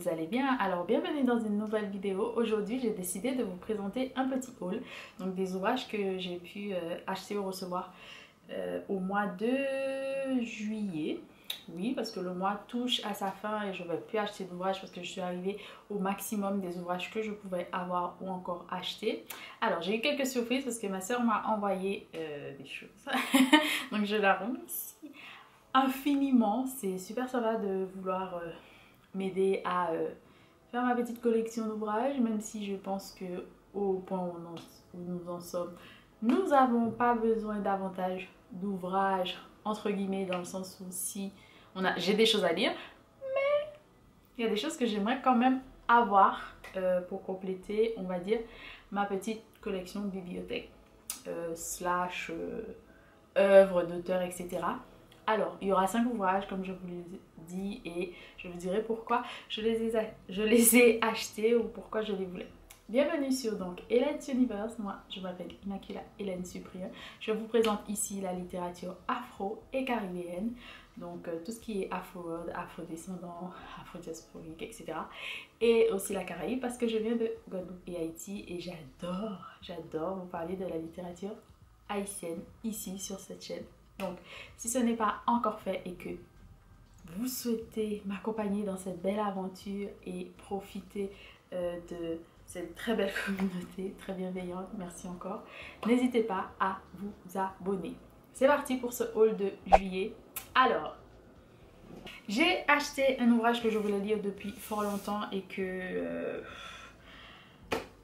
vous allez bien. Alors bienvenue dans une nouvelle vidéo. Aujourd'hui j'ai décidé de vous présenter un petit haul, donc des ouvrages que j'ai pu acheter ou recevoir au mois de juillet. Oui, parce que le mois touche à sa fin et je ne vais plus acheter d'ouvrages parce que je suis arrivée au maximum des ouvrages que je pouvais avoir ou encore acheter. Alors j'ai eu quelques surprises parce que ma soeur m'a envoyé des choses. Donc je la remercie infiniment. C'est super sympa de vouloir m'aider à faire ma petite collection d'ouvrages, même si je pense que au point où nous en sommes, nous n'avons pas besoin davantage d'ouvrages, entre guillemets, dans le sens où si j'ai des choses à lire, mais il y a des choses que j'aimerais quand même avoir pour compléter, on va dire, ma petite collection de bibliothèque, slash œuvres d'auteurs, etc. Alors, il y aura 5 ouvrages comme je vous l'ai dit et je vous dirai pourquoi je les ai achetés ou pourquoi je les voulais. Bienvenue sur donc Hélène's Universe. Moi je m'appelle Immaculata Hélène Cyprien. Je vous présente ici la littérature afro et caribéenne, donc tout ce qui est afro-world, afro-descendant, afro-diasporique, etc. Et aussi la Caraïbe parce que je viens de Guadeloupe et Haïti et j'adore vous parler de la littérature haïtienne ici sur cette chaîne. Donc si ce n'est pas encore fait et que vous souhaitez m'accompagner dans cette belle aventure et profiter de cette très belle communauté, très bienveillante, merci encore, n'hésitez pas à vous abonner. C'est parti pour ce haul de juillet. Alors, j'ai acheté un ouvrage que je voulais lire depuis fort longtemps et que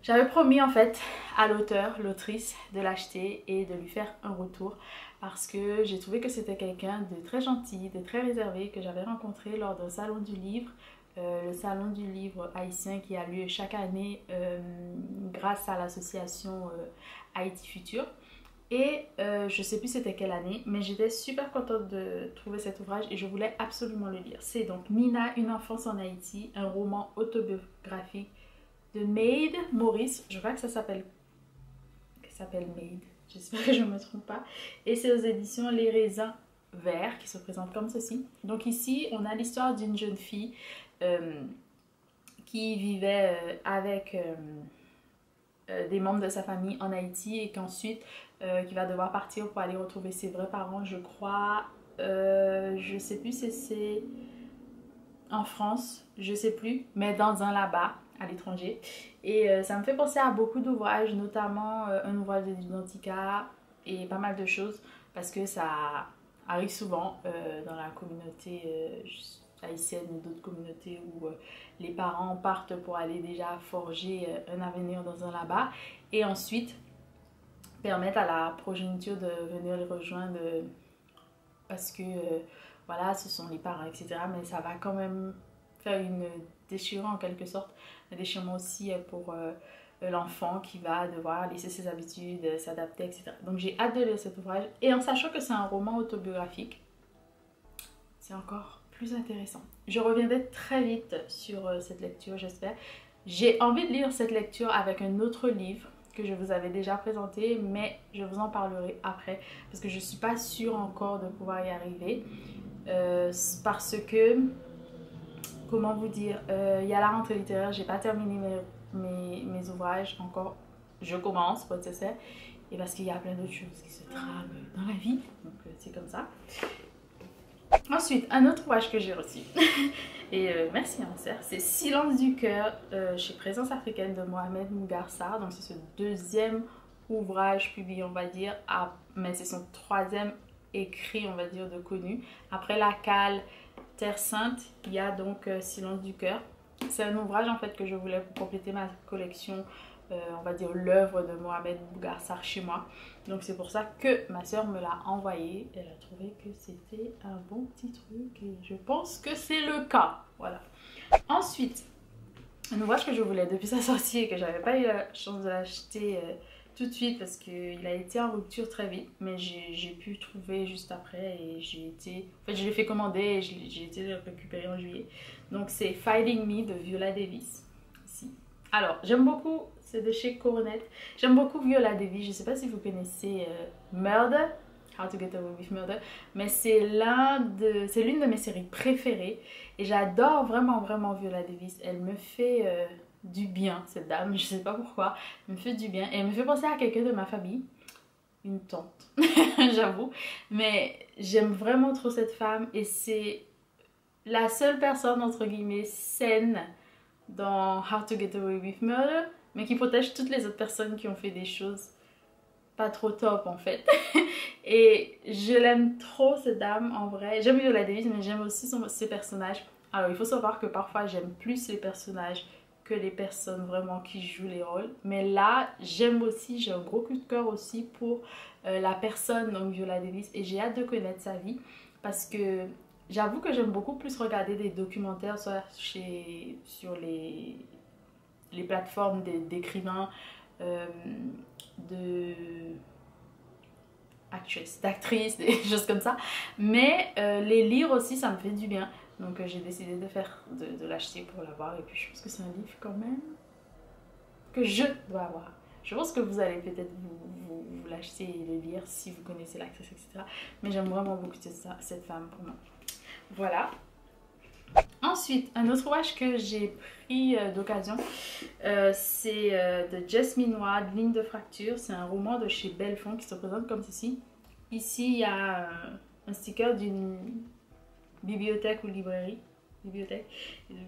j'avais promis en fait à l'auteur, l'autrice de l'acheter et de lui faire un retour parce que j'ai trouvé que c'était quelqu'un de très gentil, de très réservé que j'avais rencontré lors d'un salon du livre. Le salon du livre haïtien qui a lieu chaque année grâce à l'association Haïti Futur. Et je sais plus c'était quelle année, mais j'étais super contente de trouver cet ouvrage et je voulais absolument le lire. C'est donc Nina, une enfance en Haïti, un roman autobiographique de Maid Maurice. Je crois que ça s'appelle Maid. J'espère que je ne me trompe pas. Et c'est aux éditions Les Raisins Verts qui se présente comme ceci. Donc ici, on a l'histoire d'une jeune fille qui vivait avec des membres de sa famille en Haïti et qu'ensuite qui va devoir partir pour aller retrouver ses vrais parents, je crois. Je sais plus si c'est en France, je sais plus, mais dans un là-bas à l'étranger. Et ça me fait penser à beaucoup d'ouvrages, notamment un ouvrage de Identica et pas mal de choses parce que ça arrive souvent dans la communauté haïtienne ou d'autres communautés où les parents partent pour aller déjà forger un avenir dans un là-bas et ensuite permettre à la progéniture de venir les rejoindre parce que voilà, ce sont les parents, etc. Mais ça va quand même faire une déchirure en quelque sorte, un déchirement aussi pour l'enfant qui va devoir laisser ses habitudes, s'adapter, etc. Donc j'ai hâte de lire cet ouvrage et en sachant que c'est un roman autobiographique, c'est encore plus intéressant. Je reviendrai très vite sur cette lecture, j'espère. J'ai envie de lire cette lecture avec un autre livre que je vous avais déjà présenté, mais je vous en parlerai après parce que je ne suis pas sûre encore de pouvoir y arriver parce que, comment vous dire, il y a la rentrée littéraire, j'ai pas terminé mes ouvrages encore, je commence pour être sincère, et parce qu'il y a plein d'autres choses qui se trament dans la vie, donc c'est comme ça. Ensuite, un autre ouvrage que j'ai reçu, et merci Anser, c'est Silence du cœur chez Présence africaine de Mohamed Mougarsar. Donc c'est ce deuxième ouvrage publié, on va dire, mais c'est son troisième écrit, on va dire, de connu. Après La Cale, Terre Sainte, il y a donc Silence du cœur. C'est un ouvrage en fait que je voulais pour compléter ma collection, on va dire l'œuvre de Mohamed Mougarsar chez moi. Donc c'est pour ça que ma soeur me l'a envoyé. Elle a trouvé que c'était un bon petit truc et je pense que c'est le cas. Voilà. Ensuite, un ouvrage que je voulais depuis sa sortie et que j'avais pas eu la chance de l'acheter tout de suite parce qu'il a été en rupture très vite, mais j'ai pu trouver juste après et en fait je l'ai fait commander et j'ai été le récupérer en juillet. Donc c'est Finding Me de Viola Davis ici. Alors j'aime beaucoup, c'est de chez Coronet. J'aime beaucoup Viola Davis, je sais pas si vous connaissez Murder How to Get Away with Murder, mais c'est l'une de mes séries préférées et j'adore vraiment Viola Davis. Elle me fait du bien, cette dame, je sais pas pourquoi, elle me fait du bien et elle me fait penser à quelqu'un de ma famille, une tante, j'avoue, mais j'aime vraiment trop cette femme et c'est la seule personne entre guillemets saine dans How to Get Away with Murder, mais qui protège toutes les autres personnes qui ont fait des choses pas trop top en fait. Et je l'aime trop cette dame en vrai. J'aime Viola Davis mais j'aime aussi ses personnages. Alors il faut savoir que parfois j'aime plus les personnages que les personnes vraiment qui jouent les rôles. Mais là j'aime aussi, j'ai un gros coup de cœur aussi pour la personne, donc Viola Davis. Et j'ai hâte de connaître sa vie parce que j'avoue que j'aime beaucoup plus regarder des documentaires soit sur les plateformes d'écrivains, d'actrices, des choses comme ça. Mais les lire aussi, ça me fait du bien. Donc j'ai décidé de l'acheter pour l'avoir. Et puis je pense que c'est un livre quand même que je dois avoir. Je pense que vous allez peut-être vous l'acheter et le lire si vous connaissez l'actrice, etc. Mais j'aime vraiment beaucoup cette femme pour moi. Voilà. Ensuite, un autre ouvrage que j'ai pris d'occasion, c'est de Jasmine Ward, Ligne de fracture. C'est un roman de chez Belfond qui se présente comme ceci. Ici, il y a un sticker d'une bibliothèque ou librairie. Bibliothèque.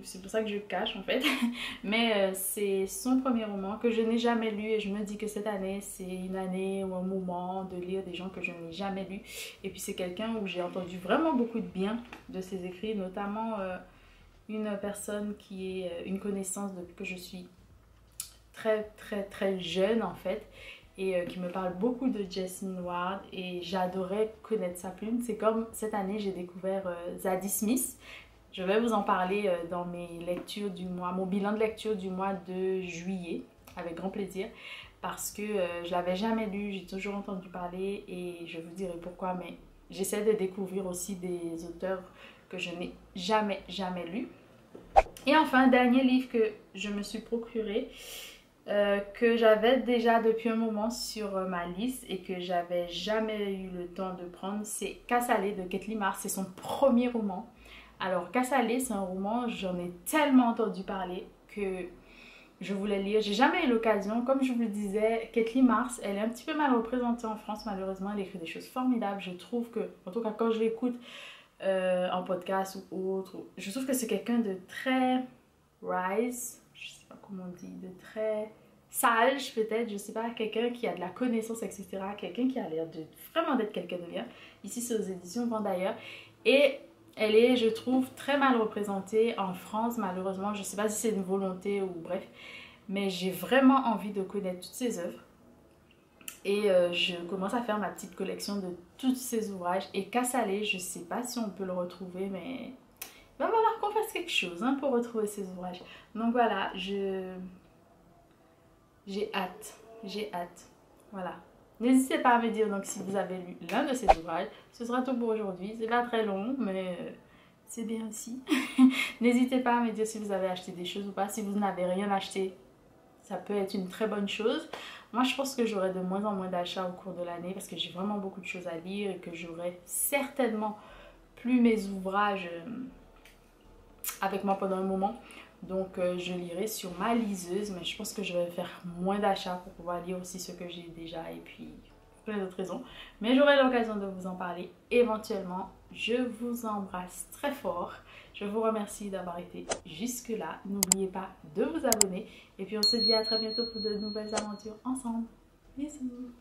C'est pour ça que je cache en fait. Mais c'est son premier roman que je n'ai jamais lu et je me dis que cette année, c'est une année ou un moment de lire des gens que je n'ai jamais lus. Et puis c'est quelqu'un où j'ai entendu vraiment beaucoup de bien de ses écrits, notamment une personne qui est une connaissance depuis que je suis très jeune en fait et qui me parle beaucoup de Jasmine Ward et j'adorais connaître sa plume. C'est comme cette année j'ai découvert Zadie Smith. Je vais vous en parler dans mes lectures du mois, mon bilan de lecture du mois de juillet avec grand plaisir parce que je l'avais jamais lu, j'ai toujours entendu parler et je vous dirai pourquoi, mais j'essaie de découvrir aussi des auteurs que je n'ai jamais lus. Et enfin, dernier livre que je me suis procuré, que j'avais déjà depuis un moment sur ma liste et que j'avais jamais eu le temps de prendre, c'est Cassalé de Kathleen Mars. C'est son premier roman. Alors Cassalé, c'est un roman, j'en ai tellement entendu parler que je voulais lire. J'ai jamais eu l'occasion. Comme je vous le disais, Kathleen Mars, elle est un petit peu mal représentée en France malheureusement. Elle écrit des choses formidables. Je trouve que, en tout cas quand je l'écoute en podcast ou autre, je trouve que c'est quelqu'un de très wise, je sais pas comment on dit, de très sage peut-être, je sais pas, quelqu'un qui a de la connaissance, etc. Quelqu'un qui a l'air de vraiment d'être quelqu'un de bien. Ici c'est aux éditions Vendailleurs et elle est, je trouve, très mal représentée en France malheureusement. Je sais pas si c'est une volonté ou bref, mais j'ai vraiment envie de connaître toutes ses œuvres. Et je commence à faire ma petite collection de tous ces ouvrages. Et Cassalé, je sais pas si on peut le retrouver, mais il va falloir qu'on fasse quelque chose hein, pour retrouver ces ouvrages. Donc voilà, j'ai hâte. Voilà. N'hésitez pas à me dire donc si vous avez lu l'un de ces ouvrages. Ce sera tout pour aujourd'hui. C'est pas très long, mais c'est bien aussi. N'hésitez pas à me dire si vous avez acheté des choses ou pas. Si vous n'avez rien acheté, ça peut être une très bonne chose. Moi, je pense que j'aurai de moins en moins d'achats au cours de l'année parce que j'ai vraiment beaucoup de choses à lire et que j'aurai certainement plus mes ouvrages avec moi pendant un moment. Donc, je lirai sur ma liseuse, mais je pense que je vais faire moins d'achats pour pouvoir lire aussi ce que j'ai déjà et puis pour plein d'autres raisons. Mais j'aurai l'occasion de vous en parler éventuellement. Je vous embrasse très fort. Je vous remercie d'avoir été jusque-là. N'oubliez pas de vous abonner. Et puis on se dit à très bientôt pour de nouvelles aventures ensemble. Bisous.